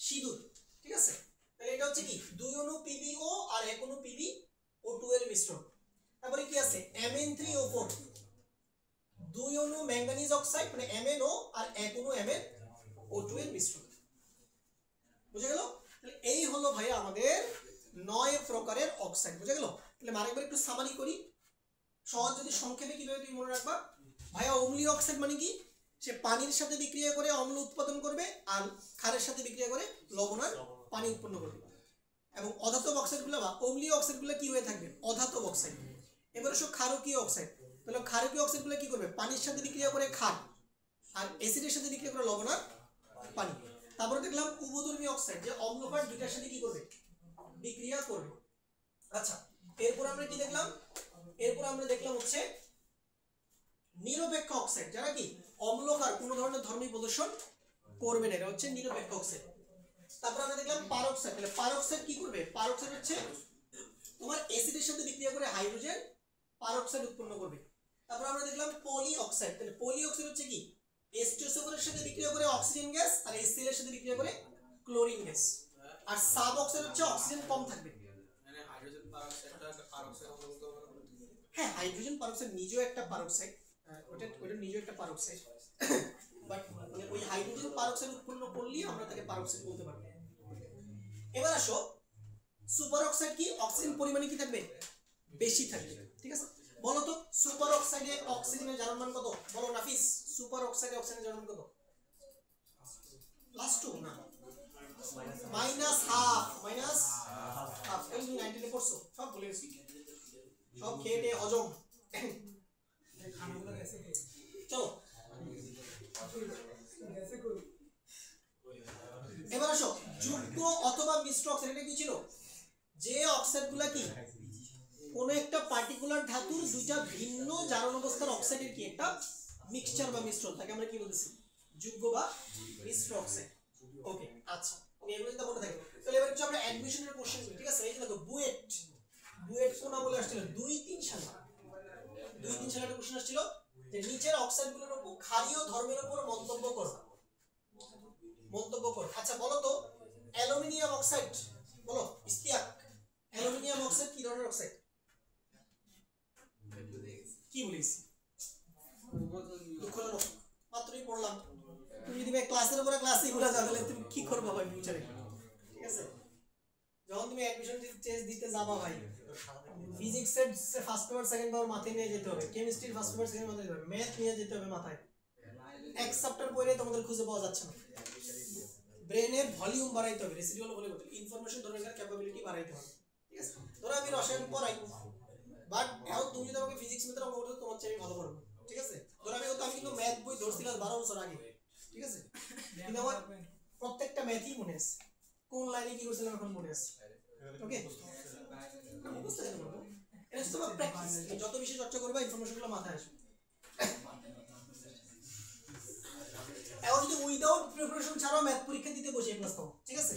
সিঁদুর ঠিক আছে তাহলে এটা হচ্ছে কি দুই অণু PbO আর এক অণু PbO2 এর মিশ্রণ তারপরে কি আছে Mn3O4 দুই অণু ম্যাঙ্গানিজ অক্সাইড মানে MnO আর এক অণু MnO2 এর মিশ্রণ বুঝা গেল তাহলে এই হলো ভাই আমাদের 9 প্রকারের অক্সাইড বুঝা গেল তাহলে আরেকবার একটু সামারি করি সহজ যদি সংক্ষেপে কিভাবে তুমি মনে রাখবা ভাইয়া অম্লীয় অক্সাইড মানে কি সে পানির সাথে বিক্রিয়া করে অম্ল উৎপাদন করবে আর ক্ষারের সাথে বিক্রিয়া করে লবণ আর পানি উৎপন্ন করবে এবং অধাতব অক্সাইডগুলো বা অম্লীয় অক্সাইডগুলো কি হয়ে থাকবে অধাতব অক্সাইড এবারে সব ক্ষারকীয় অক্সাইড তাহলে ক্ষারকীয় অক্সাইডগুলো কি করবে পানির সাথে বিক্রিয়া করে ক্ষার আর অ্যাসিডের সাথে বিক্রিয়া করে লবণ আর পানি তারপরে দেখলাম উভধর্মী অক্সাইড যে অম্ল ক্ষার দুইটার সাথে কি করবে বিক্রিয়া করবে আচ্ছা এরপর আমরা কি দেখলাম এরপর আমরা দেখলাম হচ্ছে নিরপেক্ষ অক্সাইড যারা কি অম্ল ক্ষার কোনো ধরনের ধর্মী প্রদর্শন করবে না এটা হচ্ছে নিরপেক্ষ অক্সাইড তারপর আমরা দেখলাম পারক্সাইড তাহলে পারক্সাইড কি করবে পারক্সাইড হচ্ছে তোমার অ্যাসিডের সাথে বিক্রিয়া করে হাইড্রোজেন পারক্সাইড উৎপন্ন করবে তারপর আমরা দেখলাম পলি অক্সাইড তাহলে পলি অক্সাইড হচ্ছে কি H2SO4 এর সাথে বিক্রিয়া করে অক্সিজেন গ্যাস আর HCl এর সাথে বিক্রিয়া করে ক্লোরিন গ্যাস আর সাব অক্সাইড হচ্ছে অক্সিজেন কম থাকবে মানে হাইড্রোজেন পারক্সাইডটা একটা পারক্সাইড বলতে পারো হ্যাঁ হাইড্রোজেন পারক্সাইড নিজেও একটা পারক্সাইড ওটা নিজেও একটা পারক্সাইড বাট ওই হাইড্রোজেন পারক্সাইড উৎপন্ন করলে আমরা তাকে পারক্সাইড বলতে পারবো এবার আসো সুপার অক্সাইড কি অক্সিজেন পরিমাণে কি থাকবে বেশি থাকবে ঠিক আছে বলো তো সুপার অক্সাইডে অক্সিজেনের জারণ মান কত? বলো নাফিস, সুপার অক্সাইডে অক্সিজেনের জারণ মান কত? লাস্ট টু না মাইনাস হাফ, মাইনাস হাফ। এই তুমি 19 এ পড়ছো, সব বলে গেছি, সব খেয়ে হজম। চলো এবার আসো, যুগ্ম অথবা মিশ্র অক্সাইড। এটা কি ছিল? যে অক্সাইডগুলো কি কোন একটা পার্টিকুলার ধাতুর দুইটা ভিন্ন জারণ অবস্থার অক্সাইডের কি একটা মিক্সচার বা মিশ্রণ, তাকে আমরা কি বলতেছি? যুগ্ম বা মিশ্র অক্সাইড। ওকে আচ্ছা, তুমি এগুলো যদি মনে থাকে তাহলে এবার হচ্ছে আমরা অ্যাডমিশনের কোশ্চেন করি। ঠিক আছে, এই যে দেখো বুয়েট, বুয়েট কোন বলে আসছিল 2-3 সালে, 2-3 সালে একটা কোশ্চেন আসছিল যে নিচের অক্সাইডগুলোর উপর ক্ষারীয় ধর্মের উপর মন্তব্য করো, মন্তব্য করো। আচ্ছা বলো তো অ্যালুমিনিয়াম অক্সাইড, বলো ইস্তিয়াক, অ্যালুমিনিয়াম অক্সাইড কি ধরনের অক্সাইড? কি বলিস? দুঃখজনক, মাত্রই পড়লাম। তুমি যদি ক্লাসের উপরে ক্লাসই ভুলে যাও তাহলে তুমি কি করবে ভাই ফিউচারে? ঠিক আছে, যখন তুমি অ্যাডমিশন টেস্ট দিতে যাবা ভাই, ফিজিক্সের ফার্স্ট পেপার সেকেন্ড পেপার মাথায় নিয়ে যেতে হবে, কেমিস্ট্রির ফার্স্ট পেপার সেকেন্ড মাথায় যেতে হবে, ম্যাথ নিয়ে যেতে হবে মাথায়। এক চ্যাপ্টার পড়ে তোমাদের খুঁজে পাওয়া যাচ্ছে না। ব্রেনের ভলিউম বাড়াইতে হবে, রেসিডুয়াল ভলিউম, ইনফরমেশন ধরার ক্যাপাবিলিটি বাড়াইতে হবে। ঠিক আছে, ধরো আমি রসায়ন পড়াই, বাট এখন তুমি যদি আমাকে ফিজিক্স মেথড অঙ্ক করতে তোমার চেয়ে ভালো করবো। ঠিক আছে, ধরো আমি কিন্তু ম্যাথ বই ধরছিলাম 12 বছর আগে। ঠিক আছে, কিন্তু আমার প্রত্যেকটা ম্যাথই মনে আছে, কোন লাইনে কি করছিলাম এখন মনে আছে। ওকে, বুঝতে পারছো? এটা হচ্ছে তোমার প্র্যাকটিস, যত বেশি চর্চা করবে ইনফরমেশনগুলো মাথায় আসবে। এখন যদি উইদাউট প্রিপারেশন ছাড়াও ম্যাথ পরীক্ষা দিতে বসে ক্লাস পাবো। ঠিক আছে,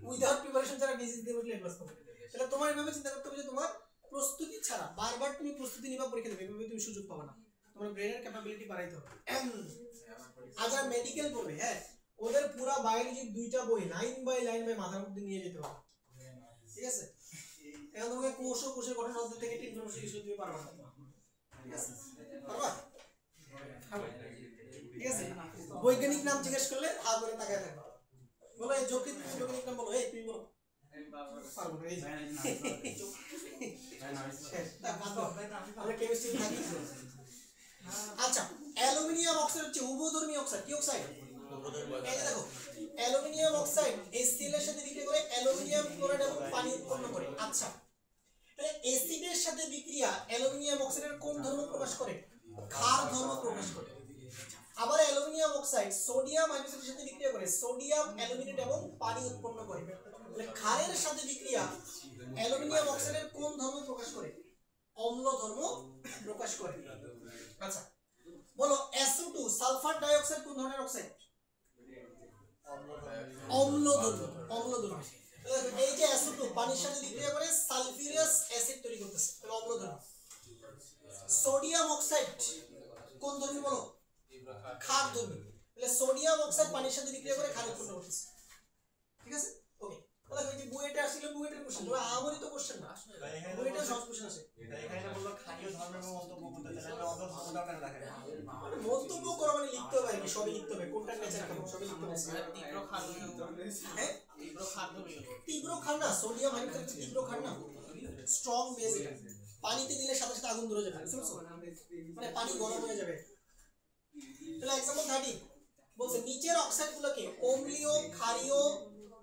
উইদাউট প্রিপারেশন ছাড়া ডিজিজ দিতে বসলে ক্লাস পাবো। তাহলে তোমার এভাবে চিন্তা করতে হবে যে তোমার প্রস্তুতি ছাড়া বারবার তুমি প্রস্তুতি নিবা পরীক্ষা দেবে, এভাবে তুমি সুযোগ পাবে না। তোমার ব্রেনের ক্যাপাবিলিটি বাড়াইতে হবে। আর যারা মেডিকেল পড়বে, হ্যাঁ, ওদের পুরো বায়োলজির 2টা বই লাইন বাই মাথার মধ্যে নিয়ে যেতে হবে। ঠিক আছে, এখন তোমাকে কোষের গঠন অধ্যায় থেকে ইনফরমেশন ইস্যু দিতে পারবা না। ঠিক আছে, পারবা? ঠিক আছে, বৈজ্ঞানিক নাম জিজ্ঞেস করলে হা করে তাকায় থাকবা, বলো এই যৌক্তিক বৈজ্ঞানিক নাম বলো, এই তুমি বলো। পারবো না, এই আমরা কেমিস্ট্রি থাকি। আচ্ছা, অ্যালুমিনিয়াম অক্সাইড হচ্ছে উভধর্মী অক্সাইড। কি অক্সাইড? এই দেখো, অ্যালুমিনিয়াম অক্সাইড HCl এর সাথে বিক্রিয়া করে অ্যালুমিনিয়াম ক্লোরাইড এবং পানি উৎপন্ন করে। আচ্ছা, তাহলে অ্যাসিডের সাথে বিক্রিয়া অ্যালুমিনিয়াম অক্সাইডের কোন ধর্ম প্রকাশ করে? ক্ষার ধর্ম প্রকাশ করে। আবার অ্যালুমিনিয়াম অক্সাইড সোডিয়াম হাইড্রোক্সাইডের সাথে বিক্রিয়া করে সোডিয়াম অ্যালুমিনেট এবং পানি উৎপন্ন করে। তাহলে ক্ষারের সাথে বিক্রিয়া অ্যালুমিনিয়াম অক্সাইডের কোন ধর্ম প্রকাশ করে? অম্ল ধর্ম প্রকাশ করে। আচ্ছা বলো SO2 সালফার ডাই অক্সাইড কোন ধরনের অক্সাইড? অম্ল ধর্ম, অম্ল ধর্ম। এই যে SO2 পানির সাথে বিক্রিয়া করে সালফিউরাস অ্যাসিড তৈরি করতেছে, তাহলে অম্ল ধর্ম। সোডিয়াম অক্সাইড কোন ধর্মী বলো? ক্ষার ধর্মী। তাহলে সোডিয়াম অক্সাইড পানির সাথে বিক্রিয়া করে ক্ষার উৎপন্ন করতেছে। ঠিক আছে, ওকে। তাহলে এই যে বুয়েটে আসলে বুয়েটের কোশ্চেন, তোমরা আমারই তো কোশ্চেন না, বুয়েটে সহজ কোশ্চেন আছে। এখানে বললো ক্ষারীয় ধর্মের মন্তব্য করতে, তাহলে আমরা অত মন্তব্য কেন রাখেন? মানে মন্তব্য করা মানে লিখতে হবে, কি সবই লিখতে হবে, কোনটা নেচার কেমন সবই লিখতে হবে। তীব্র ক্ষার, হ্যাঁ তীব্র ক্ষার ধর্মী, তীব্র ক্ষার না, সোডিয়াম হাইড্রোক্সাইড তীব্র ক্ষার না, স্ট্রং বেস। পানিতে দিলে সাথে সাথে আগুন ধরে যাবে, বুঝতে পারছো? মানে পানি গরম হয়ে যাবে। তাহলে एग्जांपल 30 বলছে নিচের অক্সাইডগুলোকে অম্লীয়, ক্ষারীয়,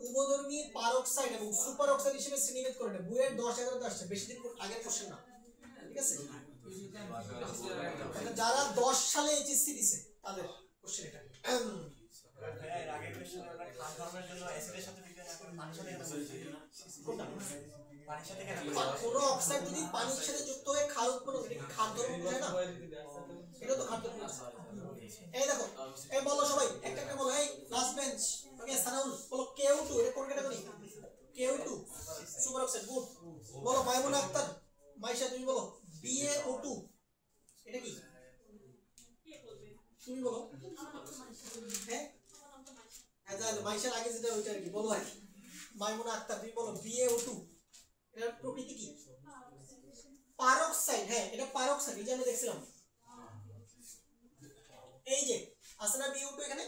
উভধর্মী, পারঅক্সাইড এবং সুপার অক্সাইড হিসেবে শ্রেণীভেদ করে নেয়। বুয়েট 10-11 আসছে, বেশি দিন আগের কোশ্চেন না। ঠিক আছে, যারা 10 সালে এইচএসসি দিছে তাদের কোশ্চেন এটা। এর আগের কোশ্চেন আমরা ক্ষার ধর্মের জন্য অ্যাসিডের সাথে বিক্রিয়া না করে পানির সাথে কেন বলছি? কোনটা? পানির সাথে কেন? কোনো অক্সাইড যদি পানির সাথে যুক্ত হয়ে ক্ষার উৎপন্ন করে, এটা ক্ষার ধর্ম বোঝায় না? এটা তো ক্ষার ধর্ম। এই দেখো, এই বলো সবাই একটা একটা বলো, এই লাস্ট বেঞ্চ, ওকে সানাউল বলো Ku2, এটা কোন category? Ku2 super oxide, good. বলো মাইমুনা আক্তার, মাইশা তুমি বলো BaO2, এটা কি? তুমি বলো। হ্যাঁ আচ্ছা, মাইশার আগে যেটা ওইটা আর কি বলো, আর কি মাইমুনা আক্তার তুমি বলো BaO2 এর প্রকৃতি কি? পারঅক্সাইড। হ্যাঁ এটা পারঅক্সাইড, এই যে আমরা দেখছিলাম, এই যে আসনা BaO2 এখানে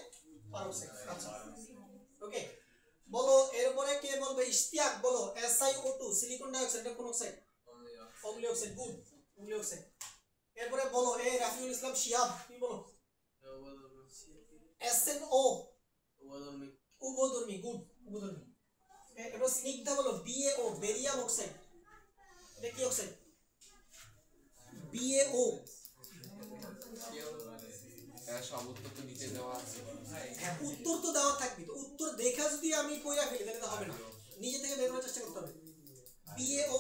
পারঅক্সাইড। আচ্ছা ওকে, বলো এরপরে কে বলবে? ইশতিয়াক বলো SiO2 সিলিকন ডাই অক্সাইড, এটা কোন অক্সাইড? অম্লীয় অক্সাইড, গুড। অম্লীয় অক্সাইড। এরপরে বলো এই রাফিউল ইসলাম শিহাব তুমি বলো SNO উভধর্মী গুড উভধর্মী। এরপর স্নিগ্ধা বলো BaO বেরিয়াম অক্সাইড এটা কি অক্সাইড BaO। সব উত্তর তো নিচে দেওয়া আছে। হ্যাঁ উত্তর তো দেওয়া থাকবে, তো উত্তর দেখা যদি আমি কইরা ফেলি তাহলে তো হবে না, নিজে থেকে বের করার চেষ্টা করতে হবে। BaO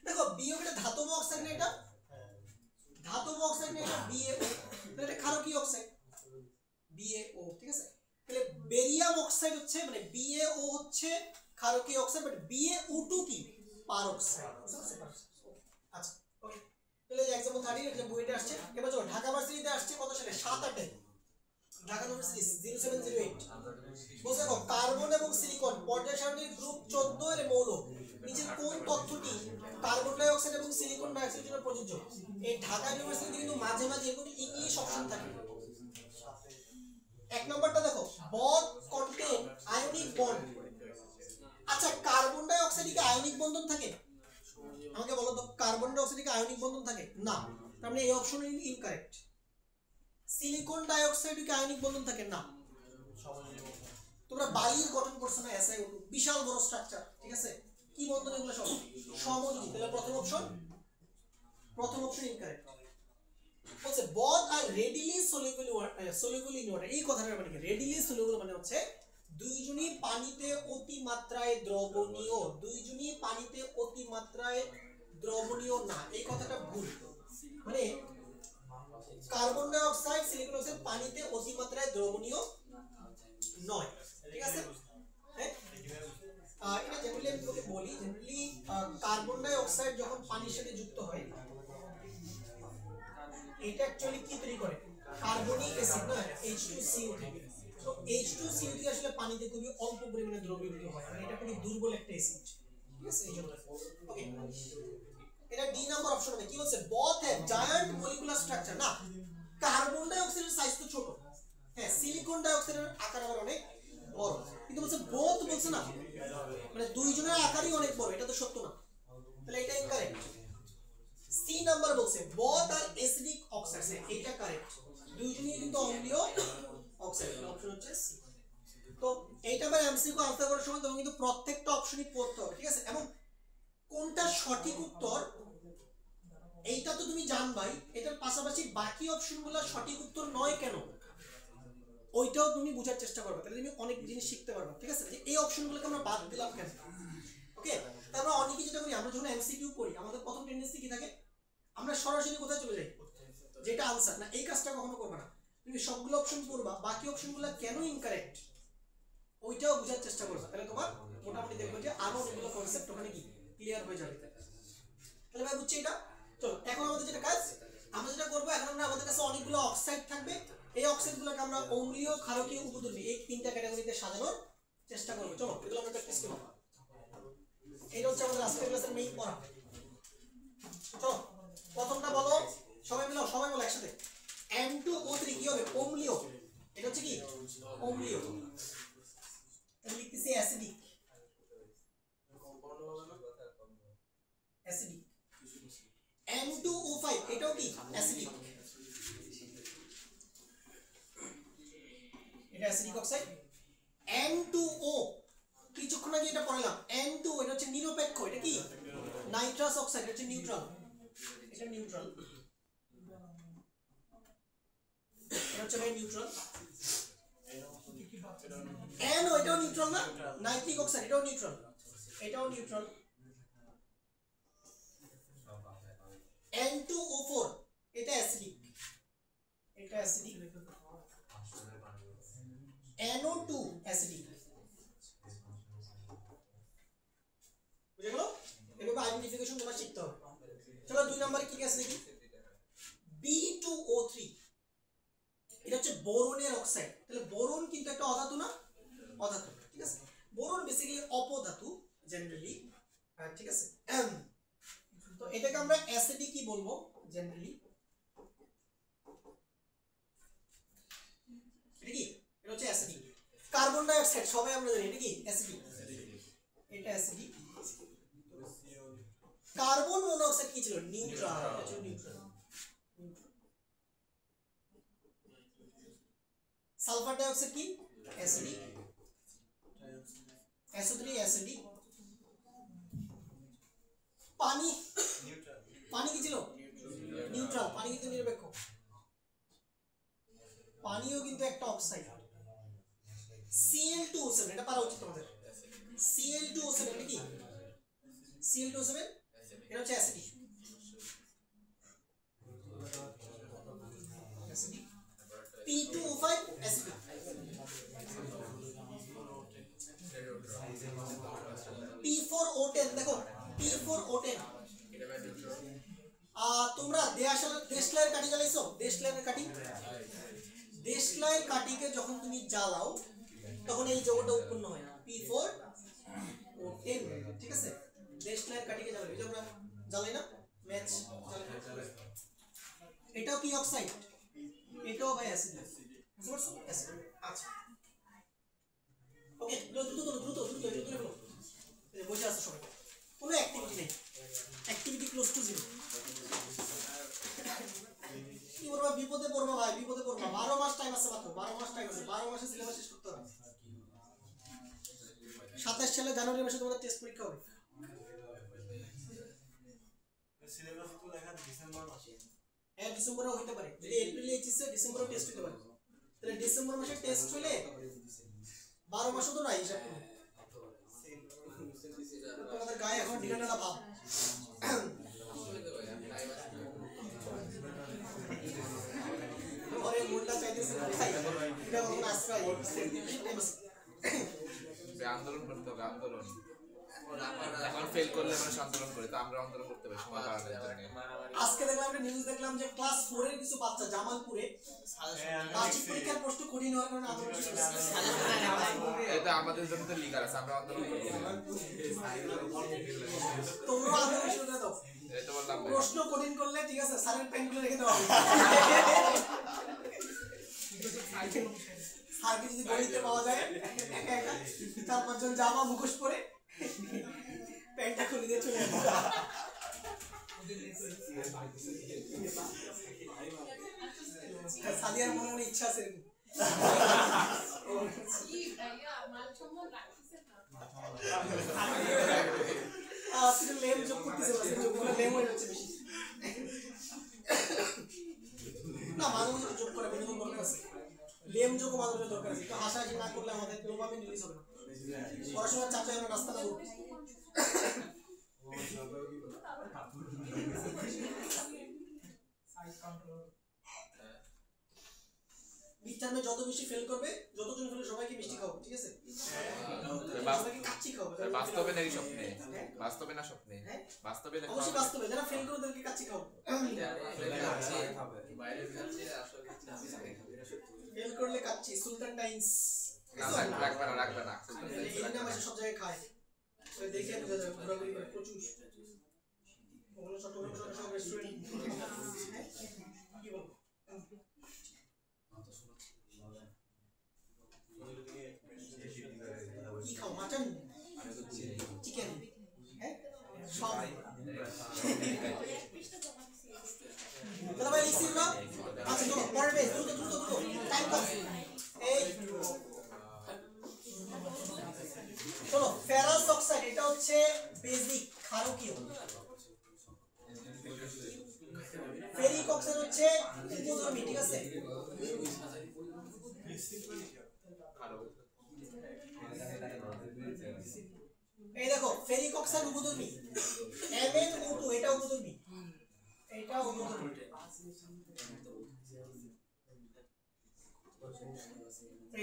দেখো BaO এটা ধাতব অক্সাইড না, এটা ধাতব অক্সাইড না, এটা BaO তাহলে এটা ক্ষারকীয় অক্সাইড BaO ঠিক আছে। তাহলে বেরিয়াম অক্সাইড হচ্ছে মানে BaO হচ্ছে ক্ষারকীয় অক্সাইড, বাট BaO2 কি পারঅক্সাইড। আচ্ছা ওকে, তাহলে एग्जांपल 30 এটা বইতে আসছে। এবার চলো ঢাকা ভার্সিটিতে আসছে কত সালে 7-8 ঢাকা ইউনিভার্সিটি 0708 বলছে দেখো কার্বন এবং সিলিকন পর্যায় সারণীর গ্রুপ 14 এর মৌল নিচের কোন তথ্যটি কার্বন ডাই অক্সাইড এবং সিলিকন ডাই অক্সাইডের জন্য প্রযোজ্য। এই ঢাকা ইউনিভার্সিটিতে কিন্তু মাঝে মাঝে এরকম ইংলিশ অপশন থাকে। এক নম্বরটা দেখো বন্ড কন্টেন আয়নিক বন্ড। আচ্ছা কার্বন ডাই অক্সাইডে কি আয়নিক বন্ধন থাকে আমাকে বলো তো, কার্বন ডাই অক্সাইডে কি আয়নিক বন্ধন থাকে না, তার মানে এই অপশন ইনকারেক্ট। সিলিকন ডাই অক্সাইডে কি আয়নিক বন্ধন থাকে না। তোমরা বালির গঠন করছো না SiO2 বিশাল বড় স্ট্রাকচার ঠিক আছে, কি বন্ধন এগুলো সব সমযোজী। তাহলে প্রথম অপশন ইনকারেক্ট। বলছে both are readily soluble in water, এই কথাটার মানে কি readily soluble মানে হচ্ছে দুইজনই পানিতে অতি মাত্রায় দ্রবণীয়, দুইজনই পানিতে অতি মাত্রায় দ্রবণীয় না, এই কথাটা ভুল। মানে carbon die oxide silicon oxide পানিতে অতি মাত্রায় দ্রবণীয় নয় ঠিক আছে। হ্যাঁ এটা জেনারেলি আমি তোমাকে বলি, জেনারেলি কার্বন ডাই অক্সাইড যখন পানির সাথে যুক্ত হয় এটা অ্যাকচুয়ালি কি তৈরি করে কার্বনিক অ্যাসিড না H2CO থেকে। তো H2CO আসলে পানিতে খুবই অল্প পরিমাণে দ্রবীভূত হয়, মানে এটা খুবই দুর্বল একটা অ্যাসিড ঠিক আছে এইজন্য। ওকে এটা ডি নাম্বার অপশন হবে কি বলছে both have giant molecular structure না, কার্বন ডাই অক্সাইডের সাইজ তো ছোট, হ্যাঁ সিলিকন ডাই অক্সাইডের আকার আবার অনেক বড়, কিন্তু বলছে both বলছে না মানে দুইজনের আকারই অনেক বড়, এটা তো সত্য না, তাহলে এটা ইনকারেক্ট। সি নাম্বার বলছে both are acidic oxides, এটা কারেক্ট, দুইজনই কিন্তু অম্লীয় অক্সাইড, অপশন হচ্ছে সি। তো এইটা আবার এমসিকিউ আনসার করার সময় তোমাকে কিন্তু প্রত্যেকটা অপশনই পড়তে হবে ঠিক আছে, এবং কোনটা সঠিক উত্তর এইটা তো তুমি জানবাই, এটার পাশাপাশি বাকি অপশনগুলো সঠিক উত্তর নয় কেন ওইটাও তুমি বোঝার চেষ্টা করবে, তাহলে তুমি অনেক জিনিস শিখতে পারবে ঠিক আছে, যে এই অপশনগুলোকে আমরা বাদ দিলাম কেন। ওকে তারপর অনেকে যেটা করি আমরা যখন এমসিকিউ করি আমাদের প্রথম টেন্ডেন্সি কি থাকে আমরা সরাসরি কোথায় চলে যাই যেটা আনসার না, এই কাজটা কখনো করবে না, তুমি সবগুলো অপশন পড়বা বাকি অপশনগুলো কেন ইনকারেক্ট ওইটাও বোঝার চেষ্টা করবে, তাহলে তোমার মোটামুটি দেখবে যে আরো অনেকগুলো কনসেপ্ট ওখানে কি ক্লিয়ার হয়ে যাবে। তাহলে ভাই বুঝছি এটা। চলো এখন আমাদের যেটা কাজ আমরা যেটা করবো, এখন আমরা আমাদের কাছে অনেকগুলো অক্সাইড থাকবে, এই অক্সাইডগুলোকে আমরা অম্লীয় ক্ষারকীয় উপধর্মী এই তিনটা ক্যাটাগরিতে সাজানোর চেষ্টা করবো। চলো এগুলো আমরা প্র্যাকটিস করব, এইটা হচ্ছে আমাদের আজকের ক্লাসের মেইন পড়া। চলো প্রথমটা বলো সবাই মিলে, সবাই বলো একসাথে N2O3 কি হবে অম্লীয়, এটা হচ্ছে কি অম্লীয়, এটা লিখতেছি অ্যাসিডিক, অ্যাসিডিক। N2O5 এটাও কি অ্যাসিডিক, এটা অ্যাসিডিক অক্সাইড। N2O কিছুক্ষণ আগে এটা পড়লাম, N2 এটা হচ্ছে নিরপেক্ষ, এটা কি নাইট্রাস অক্সাইড, এটা হচ্ছে নিউট্রাল, এটা নিউট্রাল, এটা হচ্ছে নিউট্রাল। NO এটাও নিউট্রাল না, নাইট্রিক অক্সাইড এটাও নিউট্রাল, এটাও নিউট্রাল। N2O4 এটা অ্যাসিডিক, এটা অ্যাসিডিক। NO2 অ্যাসিডিক, বুঝে গেল? এভাবে আইডেন্টিফিকেশন তোমরা শিখতে হবে। চলো 2 নম্বরে কি আছে দেখি, B2O3 এটা হচ্ছে বোরনের অক্সাইড, তাহলে বোরন কিন্তু একটা অধাতু না, অধাতু ঠিক আছে, বোরন বেসিক্যালি অপধাতু জেনারেলি ঠিক আছে। তো এটাকে আমরা অ্যাসিডিক কি বলবো জেনারেলি, এটা কি এটা হচ্ছে অ্যাসিডিক। কার্বন ডাই অক্সাইড সবাই আমরা জানি এটা কি অ্যাসিডিক, এটা অ্যাসিডিক। কার্বন মনোক্সাইড কি ছিল? নিউট্রাল। এটা ছিল নিউট্রাল। সালফার ডাই অক্সাইড কি? অ্যাসিডিক। SO3 acidic. পানি পানি কি ছিল? নিউট্রাল। পানি কিন্তু নিরপেক্ষ। পানিও কিন্তু একটা অক্সাইড। Cl2O7 এটা পারা উচিত তোমাদের। Cl2O7 এটা কি? Cl2O7 এটা হচ্ছে acidic. Acidic. P2O5 acidic. P4O10 দেখো, P4O10 তোমরা দেশলাইয়ের কাঠি জ্বালাইছো? দেশলাইয়ের কাঠি, দেশলাইয়ের কাঠিকে যখন তুমি জ্বালাও তখন এই যৌগটা উৎপন্ন হয় P4O10, ঠিক আছে? দেশলাইয়ের কাঠিকে জ্বালাবে, এই যে আমরা জ্বালাই না ম্যাচ জ্বালাই, এটাও কি অক্সাইড? এটাও ভাই অ্যাসিড। বুঝতে পারছো? অ্যাসিড। আচ্ছা ওকে, দ্রুত ফেলো। বসে আসো সবাই, কোনো অ্যাক্টিভিটি নেই, অ্যাক্টিভিটি ক্লোজ টু জিরো। কি করবা? বিপদে পড়বা ভাই, বিপদে পড়বা। 12 মাস টাইম আছে মাত্র, 12 মাস টাইম আছে। 12 মাসে সিলেবাস শেষ করতে হবে। 27 সালে জানুয়ারি মাসে তোমাদের টেস্ট পরীক্ষা হবে। সিলেবাস তো লেখা ডিসেম্বর মাসে। হ্যাঁ, ডিসেম্বরে হইতে পারে। যদি এপ্রিলে এইচএসসি ডিসেম্বরেও টেস্ট হতে পারে। তাহলে ডিসেম্বর মাসে টেস্ট হলে 12 মাসও তো নাই হিসাব করে। তোমাদের গায়ে এখন ঢিলাঢালা ভাব। ঘরে মুন্ডা চাইতেছে ভাই, এটা কোন আশ্রয় আন্দোলন করতে হবে, আন্দোলন। এখন ফেল করলে মানুষ আন্দোলন করে, তো আমরা আন্দোলন করতে হবে সময় বাড়ানোর জন্য। আজকে দেখলাম একটা নিউজ, দেখলাম যে ক্লাস 4 এর কিছু বাচ্চা জামালপুরে বার্ষিক পরীক্ষার প্রশ্ন কঠিন হওয়ার কারণে আন্দোলন করছে। এটা আমাদের জন্য তো লিগার আছে, আমরা আন্দোলন করব। তোমরা আন্দোলন শুরু করে দাও। এটা বললাম প্রশ্ন কঠিন করলে ঠিক আছে, স্যারের পেনগুলো রেখে দেওয়া হবে। স্যারকে যদি গণিতে পাওয়া যায় একা একা 4-5 জন জামা মুখোশ পরে প্যান্টটা খুলে দিয়ে চলে যাবে। সাদিয়ার মনে মনে ইচ্ছা আছে। লেম যোগ করতেছে, যোগগুলো লেম হয়ে যাচ্ছে বেশি। না, মাঝে মাঝে যোগ করা বিনোদন দরকার আছে। লেম যোগ মাঝে মাঝে দরকার আছে। একটু হাসাহাসি না করলে আমাদের ডোপামিন রিলিজ হবে না। পড়াশোনার চাপে আমরা রাস্তা না করব। মিডটার্মে যত বেশি ফেল করবে, যতজন ফেল সবাইকে মিষ্টি খাও, ঠিক আছে? সবাইকে কাচ্চি খাও। বাস্তবে নাকি স্বপ্নে? বাস্তবে না স্বপ্নে? বাস্তবে না? অবশ্যই বাস্তবে। যারা ফেল করে তাদেরকে কাচ্চি খাও। ফেল করলে কাচ্চি, সুলতান টাইমস রাখবে না। এই নাম আছে, সব জায়গায় খায়। ওই দেখে বোঝা যাবে, ঘোরাঘুরি করে প্রচুর। ওগুলো চট্টগ্রাম শহরে সব রেস্টুরেন্ট। কি বলবো? কি খাও? মাটন, চিকেন, হ্যাঁ সব। চলো ভাই, লিখছি না? আচ্ছা চলো পরের পেজ, দ্রুত টাইম পাস। এই চলো, ফেরাস অক্সাইড এটা হচ্ছে বেসিক ক্ষারকীয়। ফেরিক অক্সাইড হচ্ছে উপধর্মী, ঠিক আছে? এই দেখো, ফেরিক অক্সাইড উপধর্মী। MnO2 এটা উপধর্মী, এটা উপধর্মী।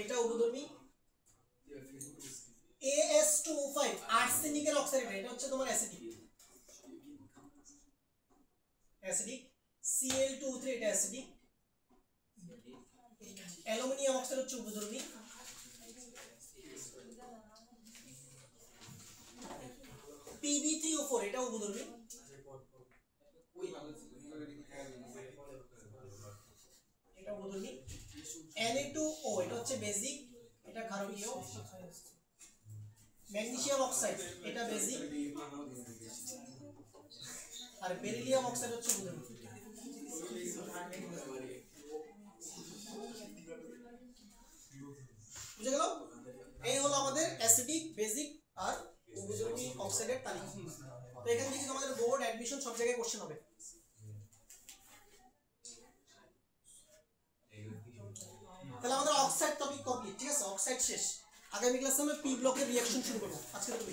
এটা উপধর্মী। AS2O5 আর্সেনিকের অক্সাইড, এটা হচ্ছে তোমার অ্যাসিডিক। Cl2O3 এটা অ্যাসিডিক। অ্যালুমিনিয়াম অক্সাইড হচ্ছে উপধর্মী। Pb3O4 এটা উপধর্মী। এটা উপধর্মী। Na2O এটা হচ্ছে বেসিক, এটা ক্ষারকীয়। ম্যাগনেসিয়াম অক্সাইড এটা বেসিক। আর বেরিলিয়াম অক্সাইড হচ্ছে 150। বুঝে গেল? এই হলো আমাদের অ্যাসিডিক, বেসিক আর উপযোগী অক্সাইডের তালিকা। তো এখান থেকে আমাদের বোর্ড, অ্যাডমিশন সব জায়গায় কোশ্চেন হবে। তাহলে আমাদের অক্সাইড টপিক কমপ্লিট, ঠিক আছে? অক্সাইড শেষ। আগামী ক্লাসে আমরা পি ব্লকের রিঅ্যাকশন শুরু করব। আজকে তো